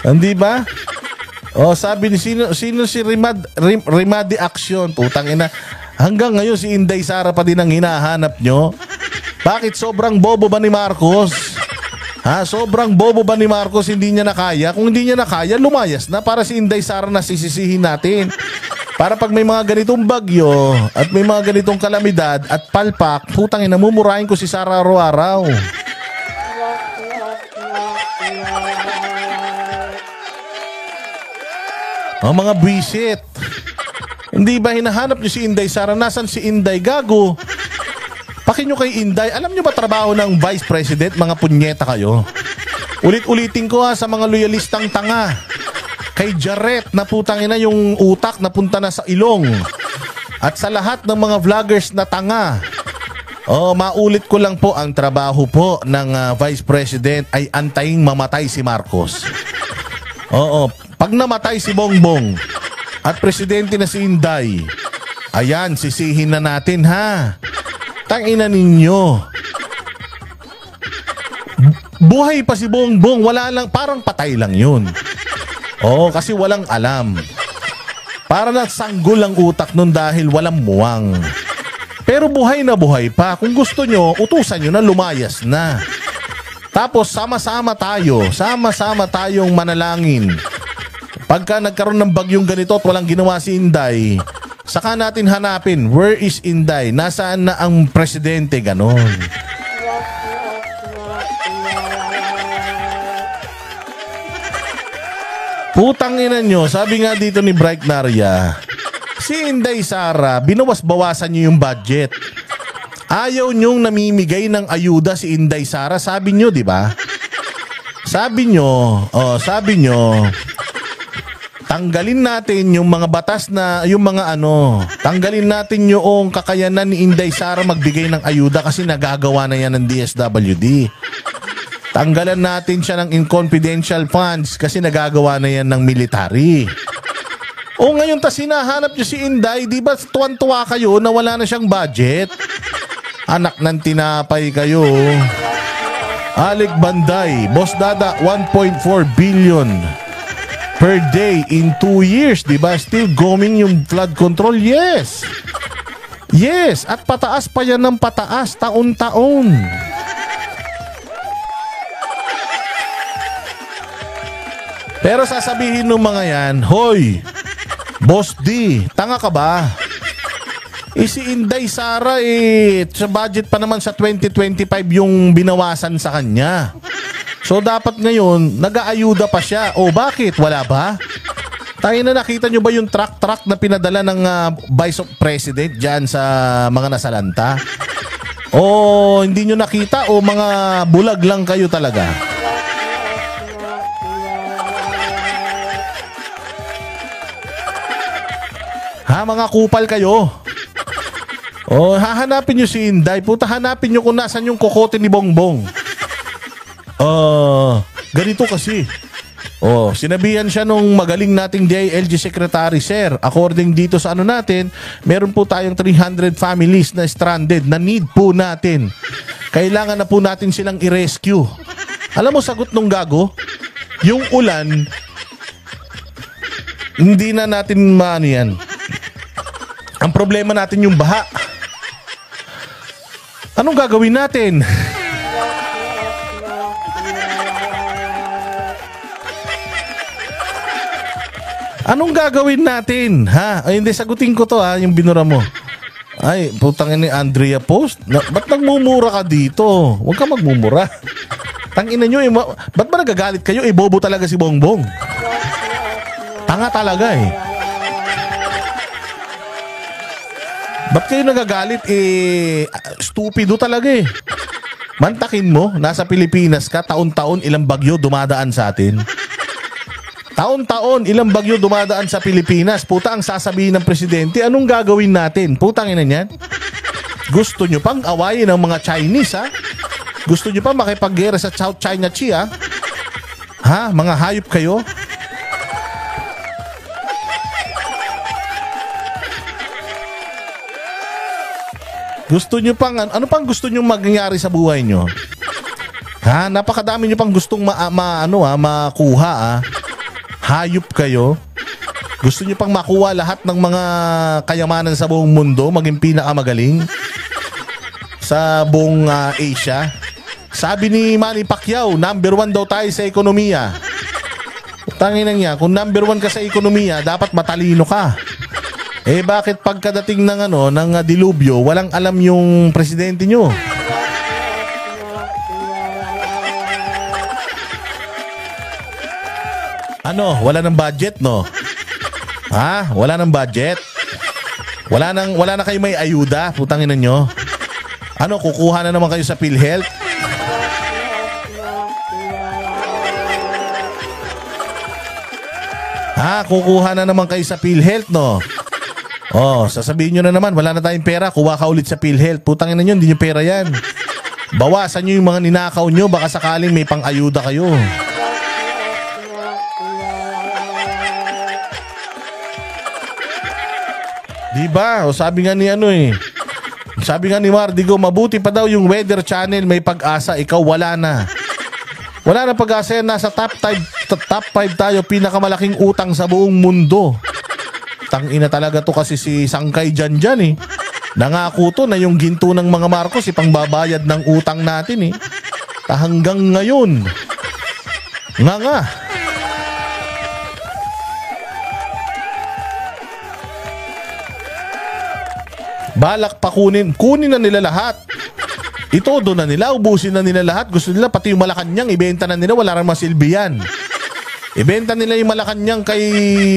Hindi ba? Oh, sabi ni sino si Rimadi Action. Putang ina. Hanggang ngayon si Inday Sara pa din ang hinahanap nyo. Bakit sobrang bobo ba ni Marcos? Ha, sobrang bobo ba ni Marcos, hindi niya nakaya? Kung hindi niya nakaya, lumayas na para si Inday Sara na sisisihin natin. Para pag may mga ganitong bagyo at may mga ganitong kalamidad at palpak, putang ina, mumurahin ko si Sara araw-araw. Oh, mga buwisit. Hindi ba hinahanap niyo si Inday Sara? Nasaan si Inday? Gago. Pakin nyo kay Inday. Alam nyo ba trabaho ng Vice President? Mga punyeta kayo. Ulit-ulitin ko sa mga loyalistang tanga. Kay Jarret na putang ina yung utak na punta na sa ilong. At sa lahat ng mga vloggers na tanga. Oh, maulit ko lang po, ang trabaho po ng Vice President ay antayin mamatay si Marcos. Oo, pag namatay si Bongbong at presidente na si Inday, ayan, sisihin na natin ha. Tangina ninyo. Buhay pa si Bongbong, wala lang, parang patay lang yun. Oo, kasi walang alam. Para na sanggol ang utak nun dahil walang muwang. Pero buhay na buhay pa. Kung gusto nyo, utusan nyo na lumayas na. Tapos sama-sama tayong manalangin. Pagka nagkaroon ng bagyong ganito at walang ginawa si Inday, saka natin hanapin, where is Inday? Nasaan na ang presidente? Ganon. Putang ina nyo, sabi nga dito ni Bright Naria, si Inday Sara, binawas-bawasan nyo yung budget. Ayaw nyong namimigay ng ayuda si Inday Sara, sabi nyo, di ba? Sabi nyo, tanggalin natin yung mga batas na, tanggalin natin yung kakayanan ni Inday Sara magbigay ng ayuda kasi nagagawa na yan ng DSWD. Tanggalan natin siya ng confidential funds kasi nagagawa na yan ng military. O ngayon hinahanap nyo si Inday, di ba tuwan-tuwa kayo na wala na siyang budget? Anak ng tinapay kayo. Alec Banday, Boss Dada, 1.4 billion per day in 2 years, di ba? Still going yung flood control? Yes. Yes, at pataas pa yan ng pataas, taon-taon. Pero sasabihin ng mga yan, hoy, Boss D, tanga ka ba? Si Inday Sara sa budget pa naman sa 2025 yung binawasan sa kanya. So dapat ngayon, nag-aayuda pa siya. O bakit? Wala ba? Tayo na, nakita nyo ba yung truck na pinadala ng Vice President dyan sa mga nasalanta? O hindi nyo nakita o mga bulag lang kayo talaga? Ha, mga kupal kayo? Oh, hahanapin nyo si Inday. Puta, hanapin nyo kung nasan yung kokote ni Bongbong. Ganito kasi. Oh, sinabihan siya nung magaling nating DILG Secretary, Sir, according dito sa natin, meron po tayong 300 families na stranded na need po natin. Kailangan na po natin silang i-rescue. Alam mo, sagot nung gago, yung ulan, hindi na natin maano yan. Ang problema natin yung baha. Anong gagawin natin? Anong gagawin natin? Ha? Ay, hindi, sagutin ko to yung binura mo. Ay, putang ina ni Andrea Post. Ba't nagmumura ka dito? Huwag ka magmumura. Tangina nyo, ba't ba nagagalit kayo? Bobo talaga si Bongbong. Tanga talaga Ba't kayo nagagalit? Stupido talaga Mantakin mo, nasa Pilipinas ka, taon-taon ilang bagyo dumadaan sa atin. Taon-taon ilang bagyo dumadaan sa Pilipinas. Puta, ang sasabihin ng presidente, anong gagawin natin? Putang ina niyan. Gusto nyo pang awayin ng mga Chinese, ha? Gusto nyo pa makipaggera sa South China Sea, ha? Mga hayop kayo? Gusto nyo pang, ano pang gusto nyo mangyari sa buhay nyo? Ha? Napakadami nyo pang gustong makuha, Hayop kayo. Gusto nyo pang makuha lahat ng mga kayamanan sa buong mundo, maging pinakamagaling sa buong Asia. Sabi ni Manny Pacquiao, number 1 daw tayo sa ekonomiya. Tanginan niya, kung number 1 ka sa ekonomiya, dapat matalino ka. Eh bakit pagkadating ng ng dilubyo, walang alam yung presidente nyo? Wala ng budget, no? Ha? Wala ng budget? Wala na kayo may ayuda, putangin nyo. Kukuha na naman kayo sa PhilHealth? Kukuha na naman kayo sa PhilHealth, no? Sasabihin nyo na naman, wala na tayong pera, kuha ka ulit sa PhilHealth. Putangin nyo, hindi nyo pera yan. Bawasan nyo yung mga ninakaw nyo, baka sakaling may pang-ayuda kayo. Diba? Sabi nga ni sabi nga ni Mardigo, mabuti pa daw yung Weather Channel, may pag-asa, ikaw wala na. Wala na pag-asa yan, nasa top 5 tayo, pinakamalaking utang sa buong mundo. Tangina talaga to kasi si Sangkay dyan Nangako to na yung ginto ng mga Marcos, ipangbabayad ng utang natin hanggang ngayon. Nga. Balak pa kunin na nila lahat. Itodo na nila, ubusin na nila lahat. Gusto nila pati yung Malacanang, ibenta na nila, wala rin masilbi yan. Ibenta nila yung Malacanang kay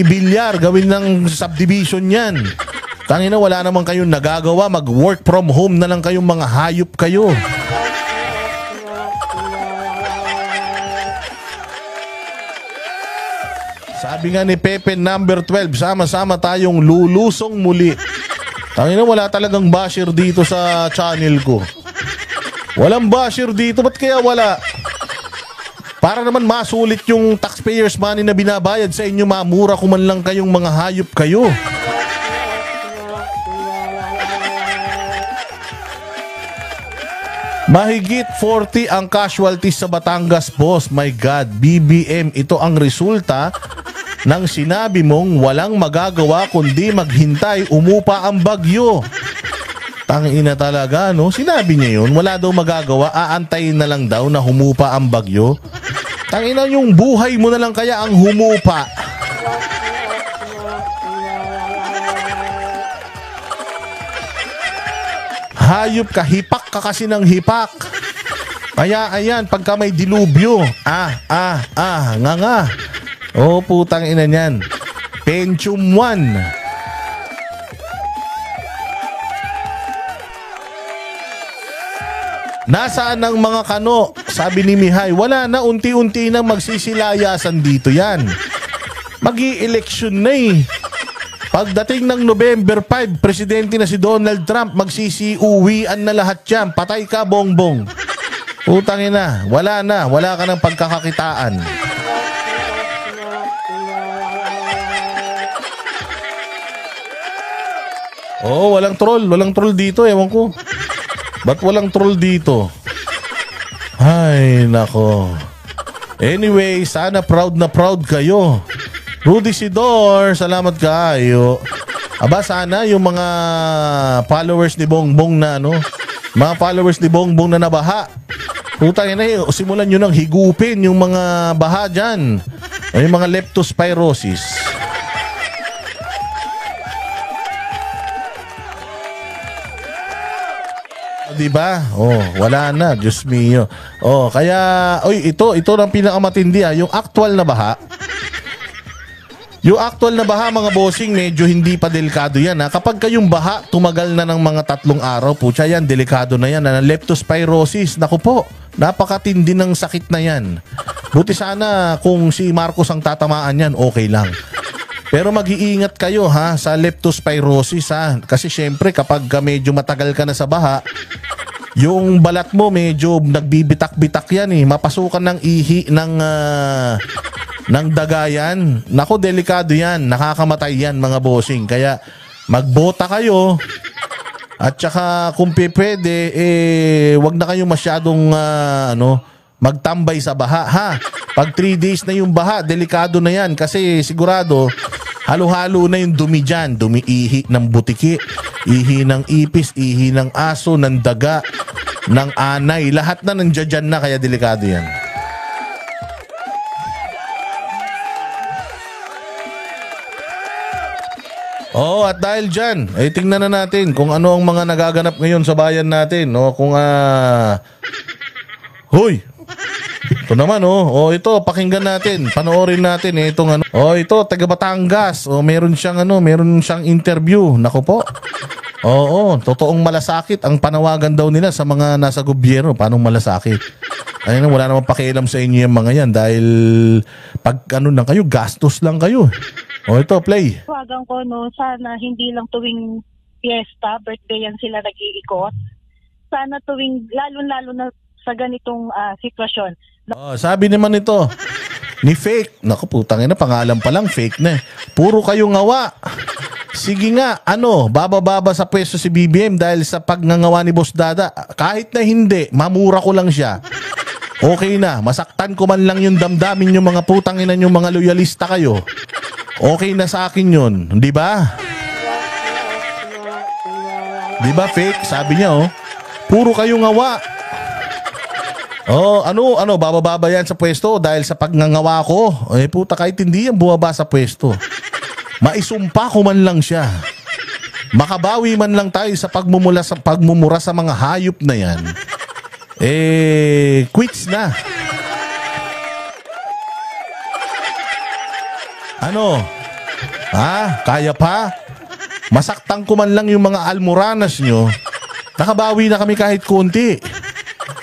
Villar, gawin ng subdivision yan. Tangina, wala naman kayong nagagawa, mag-work from home na lang kayong mga hayop kayo. Sabi nga ni Pepe number 12, sama-sama tayong lulusong muli. Tangina, wala talagang basher dito sa channel ko. Walang basher dito, ba't kaya wala? Para naman masulit yung taxpayers money na binabayad sa inyo, mamura kung man lang kayong mga hayop kayo. Mahigit 40 ang casualties sa Batangas, boss. My God, BBM, ito ang resulta ng sinabi mong walang magagawa kundi maghintay, umupa ang bagyo. Tangina talaga, no? Sinabi niya yun, wala daw magagawa, aantayin na lang daw na humupa ang bagyo. Tangina, yung buhay mo na lang kaya ang humupa. Hayop ka, hipak ka kasi ng hipak. Kaya ayan, pagka may dilubyo, nga. Oh, putang ina niyan. Pentium 1. Nasaan ang mga kano? Sabi ni Mihay, wala na, unti-unti na magsisilayasan dito yan. Mag-i-eleksyon na Pagdating ng November 5, presidente na si Donald Trump, magsisiuwian na lahat yan. Patay ka, bongbong. Putang ina, wala ka ng pagkakakitaan. Oh, walang troll dito, ewan ko. Ba't walang troll dito? Ay, nako. Anyway, sana proud na proud kayo. Rudy Sidor, salamat kayo. Aba, sana yung mga followers ni Bongbong na mga followers ni Bongbong na nabaha. Putang ina, simulan nyo nang higupin yung mga baha dyan. Yung mga leptospirosis. Diba? Oh, wala na, Diyos mio. Oh, kaya ito ang pinakamatindi yung actual na baha. Yung actual na baha, mga bossing, medyo hindi pa delikado yan Kapag kayong baha, tumagal na ng mga 3 araw, pucha yan, delikado na yan leptospirosis, naku po, napakatindi ng sakit na yan. Buti sana kung si Marcos ang tatamaan yan, okay lang. Pero mag-iingat kayo sa leptospirosis kasi syempre kapag medyo matagal ka na sa baha, yung balat mo medyo nagbibitak-bitak yan mapasukan ng ihi ng dagayan. Nako, delikado yan, nakakamatay yan mga bossing. Kaya magbota kayo at saka kung pwede wag na kayong masyadong magtambay sa baha Pag 3 days na yung baha, delikado na yan kasi sigurado halo-halo na yung dumi dyan. Dumi-ihi ng butiki, ihi ng ipis, ihi ng aso, ng daga, ng anay. Lahat na nandiyan dyan na kaya delikado yan. Oh, at dahil dyan, ay tingnan na natin kung ano ang mga nagaganap ngayon sa bayan natin. No? Kung Hoy! Ito naman, ito, pakinggan natin. Panoorin natin, itong ano. Ito, taga Batangas. Meron siyang interview. Naku po. Oo, totoong malasakit ang panawagan daw nila sa mga nasa gobyerno. Paano malasakit? Ayun, wala namang pakialam sa inyo yung mga yan dahil pag lang kayo, gastos lang kayo. Ito, play. Tawagan ko, sana hindi lang tuwing fiesta, birthday yan sila nag-iikot. Sana tuwing, lalo-lalo na sa ganitong sitwasyon. Sabi naman ito, ni Fake. Naku, putang ina, pangalan pa lang, fake na. Puro kayo ngawa. Sige nga, baba-baba sa pwesto si BBM dahil sa pagngangawa ni Boss Dada. Kahit na hindi, mamura ko lang siya. Okay na, masaktan ko man lang yung damdamin yung mga putang ina yung mga loyalista kayo. Okay na sa akin yun, di ba? Di ba, Fake? Sabi niya, puro kayo ngawa. Bababa yan sa pwesto dahil sa pagngangawa ko. Puta, kahit hindi yan bumaba sa pwesto. Maisumpa ko man lang siya. Makabawi man lang tayo sa pagmumura sa mga hayop na yan. Quits na. Kaya pa? Masaktan ko man lang yung mga almoranas nyo. Nakabawi na kami kahit konti.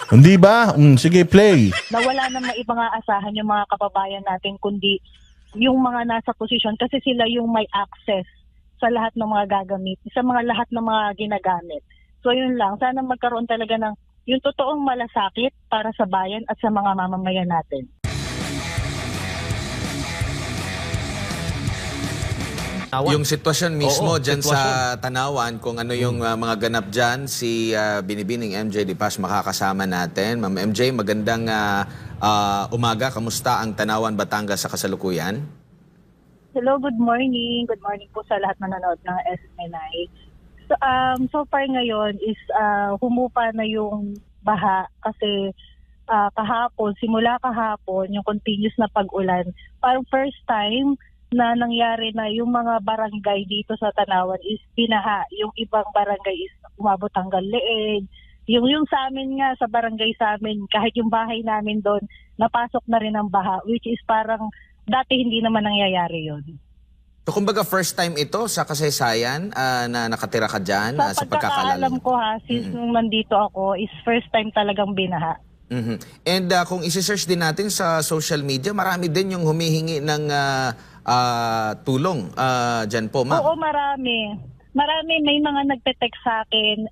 Hindi ba? Sige, play. Nawala na ibang aasahan yung mga kababayan natin kundi yung mga nasa posisyon kasi sila yung may access sa lahat ng mga gagamit, sa mga lahat ng mga ginagamit. So yun lang, sana magkaroon talaga ng yung totoong malasakit para sa bayan at sa mga mamamayan natin. Yung sitwasyon mismo dyan sa Tanawan, kung ano yung mga ganap dyan, si Binibining MJ Dipas makakasama natin. Ma'am MJ, magandang umaga. Kamusta ang Tanawan, Batangas sa kasalukuyan? Hello, good morning. Good morning po sa lahat manonood ng SNI. So far ngayon is humupa na yung baha kasi simula kahapon, yung continuous na pag-ulan. Parang first time na nangyari na yung mga barangay dito sa Tanawan is binaha. Yung ibang barangay is umabot hanggang leeg. Yung sa amin nga, sa barangay sa amin, kahit yung bahay namin doon, napasok na rin ang baha, which is parang dati hindi naman nangyayari yun. So kumbaga first time ito sa kasaysayan na nakatira ka dyan sa pagkakaalam ko since nung nandito ako, is first time talagang binaha. And kung isi-search din natin sa social media, marami din yung humihingi ng tulong dyan po, ma'am. Oo, marami. May mga nagte-text sa akin.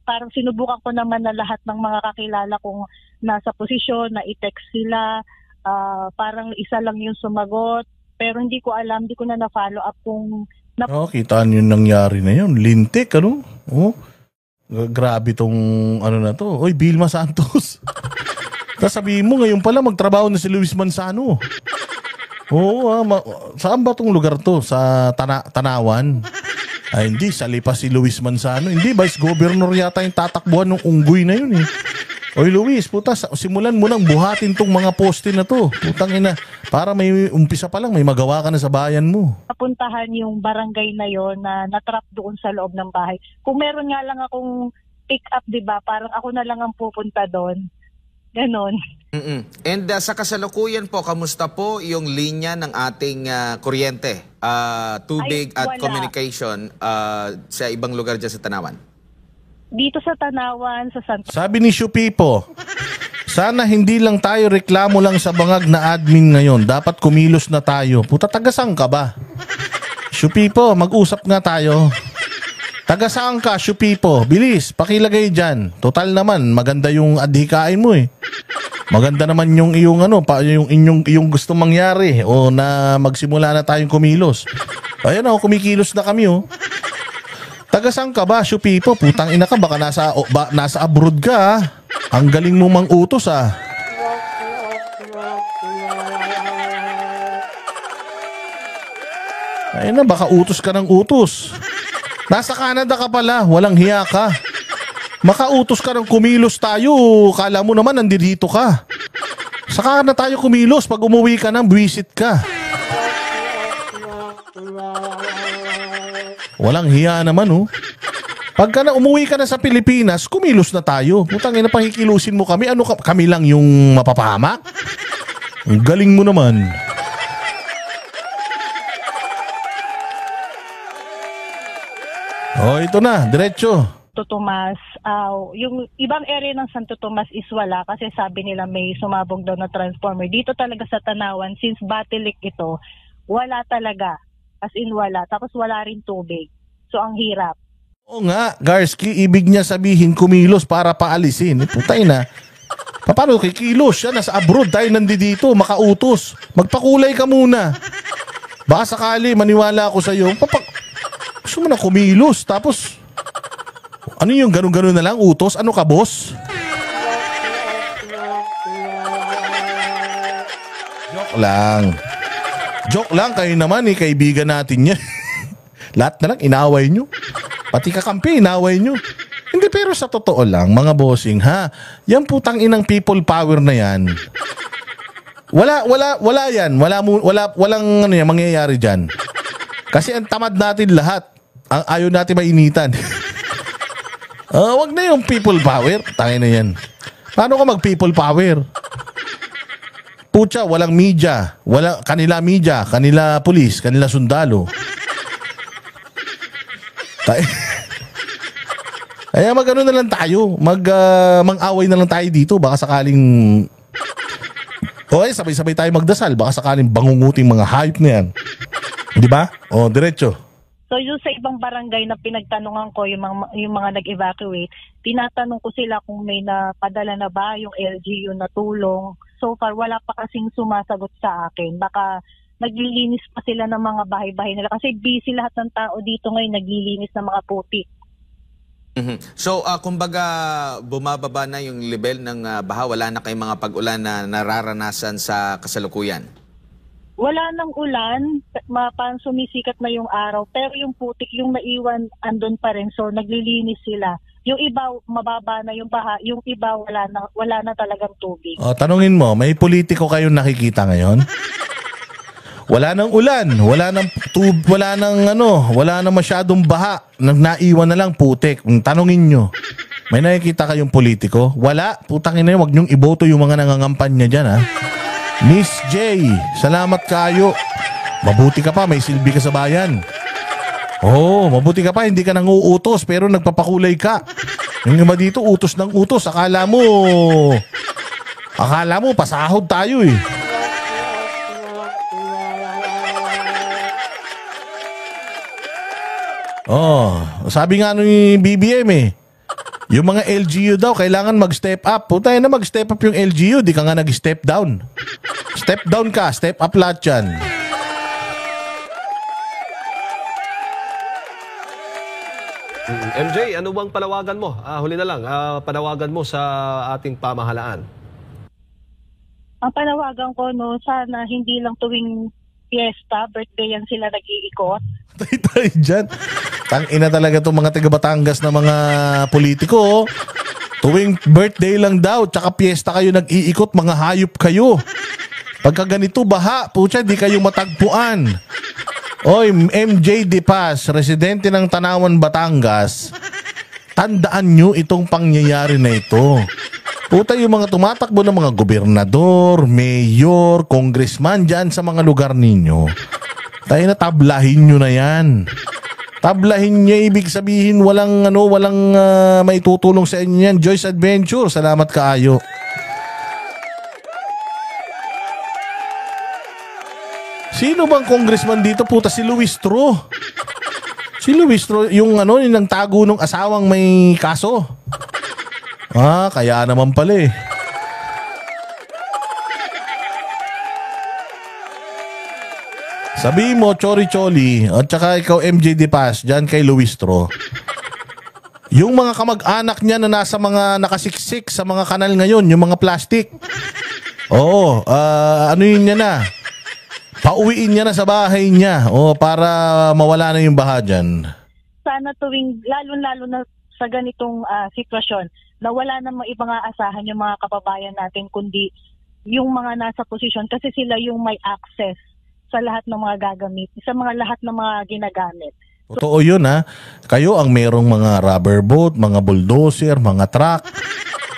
Parang sinubukan ko naman na lahat ng mga kakilala kong nasa posisyon na i-text sila. Parang isa lang yung sumagot. Pero hindi ko alam, hindi ko na na-follow up kung... kita nyo yung nangyari na yun. Lintik, grabe tong na to. Oy, Vilma Santos. Sasabihin mo, ngayon pala magtrabaho na si Luis Manzano. Saan ba tong lugar to? Sa Tanawan? Ay, hindi. Sali pa si Luis Manzano. Hindi, Vice Governor yata yung tatakbuhan ng unggoy na yun eh. Oy, Luis, puta, simulan mo nang buhatin tong mga poste na to. Putang ina, para may umpisa pa lang, may magawa ka na sa bayan mo. Napuntahan yung barangay na yon na natrap doon sa loob ng bahay. Kung meron nga lang akong pick up, diba, parang ako na lang ang pupunta doon. Ganon. And sa kasalukuyan po, kamusta po yung linya ng ating kuryente, tubig at communication sa ibang lugar dyan sa Tanawan? Dito sa Tanawan, sa Santa... Sabi ni Shupipo, sana hindi lang tayo reklamo lang sa bangag na admin ngayon. Dapat kumilos na tayo. Puta, tagasang ka ba? Shupipo, mag-usap nga tayo. Tagasang ka, Shupipo. Bilis, pakilagay dyan. Total naman, maganda yung adhikain mo eh. Maganda naman yung iyong yung gusto mangyari o na magsimula na tayong kumilos. Ayan kumikilos na kami Tagasang ka ba, Shupipo? Putang ina ka, baka nasa abroad ka. Ang galing mo mang utos Ay na, baka utos ka ng utos. Nasa Canada ka pala, walang hiya ka. Makautos ka ng kumilos tayo, kala mo naman nandito ka. Saka na tayo kumilos, pag umuwi ka nang buwisit ka. Walang hiya naman oh. Pagka na umuwi ka na sa Pilipinas, kumilos na tayo. Putang ina, pakikilusin mo kami. Ano kami lang yung mapapahamak? Ang galing mo naman. Oh, ito na, diretso. Santo Tomas, yung ibang area ng Santo Tomas is wala kasi sabi nila may sumabog daw na transformer. Dito talaga sa Tanawan, since Batilik ito, wala talaga. As in wala. Tapos wala rin tubig. So ang hirap. Oo nga, Garski, ibig niya sabihin kumilos para paalisin. Putay na. Paano kikilos siya? Nasa abroad tayo nandito, makautos. Magpakulay ka muna. Baka sakali maniwala ako sa iyo. Gusto mo na kumilos, tapos ano yung ganun-ganun na lang, utos? Ano ka, boss? Joke lang. Joke lang, kayo naman kaibigan natin yan. Lahat na lang, inaway nyo. Pati kakampi, inaway nyo. Hindi, pero sa totoo lang, mga bossing, ha? Yan putang inang people power na yan. Wala yan. Walang ano yan, mangyayari dyan. Kasi ang tamad natin lahat. Ang ayaw natin mainitan. Wag na yung people power. Tangin na yan. Paano ka mag people power? Pucha, walang media. Kanila media, kanila pulis, kanila sundalo. Kaya mag-ano na lang tayo. Mang-away na lang tayo dito. Baka sakaling... Okay, sabay-sabay tayo magdasal. Baka sakaling bangunguting mga hayop na yan. Di ba? O, diretso. So yung sa ibang barangay na pinagtanungan ko, yung mga nag-evacuate, tinatanong ko sila kung may napadala na ba yung LGU na tulong. So far, wala pa kasing sumasagot sa akin. Baka naglilinis pa sila ng mga bahay-bahay nila. Kasi busy lahat ng tao dito ngayon, naglilinis ng mga putik. So, kumbaga, bumababa na yung level ng baha. Wala na kayong mga pag-ulan na nararanasan sa kasalukuyan? Wala nang ulan, sumisikat na yung araw, pero yung putik, yung naiwan, andun pa rin. So, naglilinis sila. Yung iba, mababa na yung baha. Yung iba, wala na talagang tubig. O, tanungin mo, may politiko kayong nakikita ngayon? Wala nang ulan, wala nang masyadong baha. Naiwan na lang putik. Tanungin nyo, may nakikita kayong politiko? Wala. Putangin na yun, wag nyong iboto yung mga nangangampanya dyan, ha? Miss J, salamat kayo. Mabuti ka pa, may silbi ka sa bayan. Oo, mabuti ka pa, hindi ka nang uutos pero nagpapakulay ka. Yung iba dito, utos ng utos. Akala mo, pasahod tayo eh. Oh, sabi nga ni BBM eh, yung mga LGU daw kailangan mag-step up. Putay na, mag-step up yung LGU, di ka nga nag-step down. Step down ka, step up lahat yan. MJ, ano bang panawagan mo? Huli na lang, panawagan mo sa ating pamahalaan. Ang panawagan ko, sana hindi lang tuwing fiesta, birthday yan sila nag-iikot. Tay-tay dyan. Tangina talaga itong mga taga-Batangas na mga politiko. Tuwing birthday lang daw, tsaka piyesta kayo nag-iikot, mga hayop kayo. Pagka ganito, baha, pucha, di kayo matagpuan. Oy, MJ De Paz, residente ng Tanawan, Batangas, tandaan nyo itong pangyayari na ito. Puta, yung mga tumatakbo ng mga gobernador, mayor, congressman dyan sa mga lugar ninyo, tayo na tablahin nyo na yan. Tablahin nyo, ibig sabihin walang may tutulong sa inyo yan. Joyce Adventure, salamat kaayo. Sino bang congressman dito? Puta, si Luis Tro. Si Luis Tro, yung yung nagtago ng asawang may kaso. Kaya naman pala eh. Sabi mo, Chori-Choli, at saka ikaw, MJ De Paz, dyan kay Luis Tro. Yung mga kamag-anak niya na nasa mga nakasiksik sa mga kanal ngayon, yung mga plastic, Oo, ano yun niya na? Pauwiin niya na sa bahay niya para mawala na yung baha dyan. Sana tuwing, lalo-lalo na sa ganitong sitwasyon, na wala namang ibang aasahan yung mga kababayan natin, kundi yung mga nasa posisyon, kasi sila yung may access sa lahat ng mga gagamit, sa mga lahat ng mga ginagamit. Totoo yun ha. Kayo ang merong mga rubber boat, mga bulldozer, mga truck.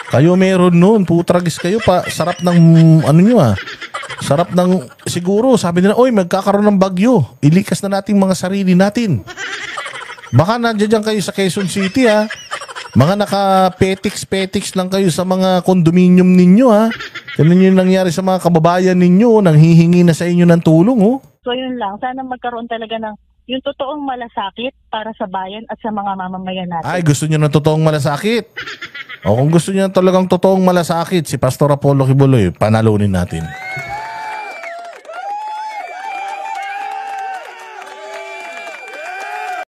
Kayo meron nun. Putragis kayo pa. Sarap ng ano nyo Sarap ng siguro. Sabi nila, oy magkakaroon ng bagyo. Ilikas na natin mga sarili natin. Baka nandiyan kayo sa Quezon City Mga naka-petix lang kayo sa mga condominium ninyo Ganun yung nangyari sa mga kababayan ninyo. Nanghihingi na sa inyo ng tulong So yun lang. Sana magkaroon talaga ng yung totoong malasakit para sa bayan at sa mga mamamayan natin. Ay, gusto niyo ng totoong malasakit? O kung gusto niyo talagang totoong malasakit, si Pastor Apollo Kibuloy, panalunin natin.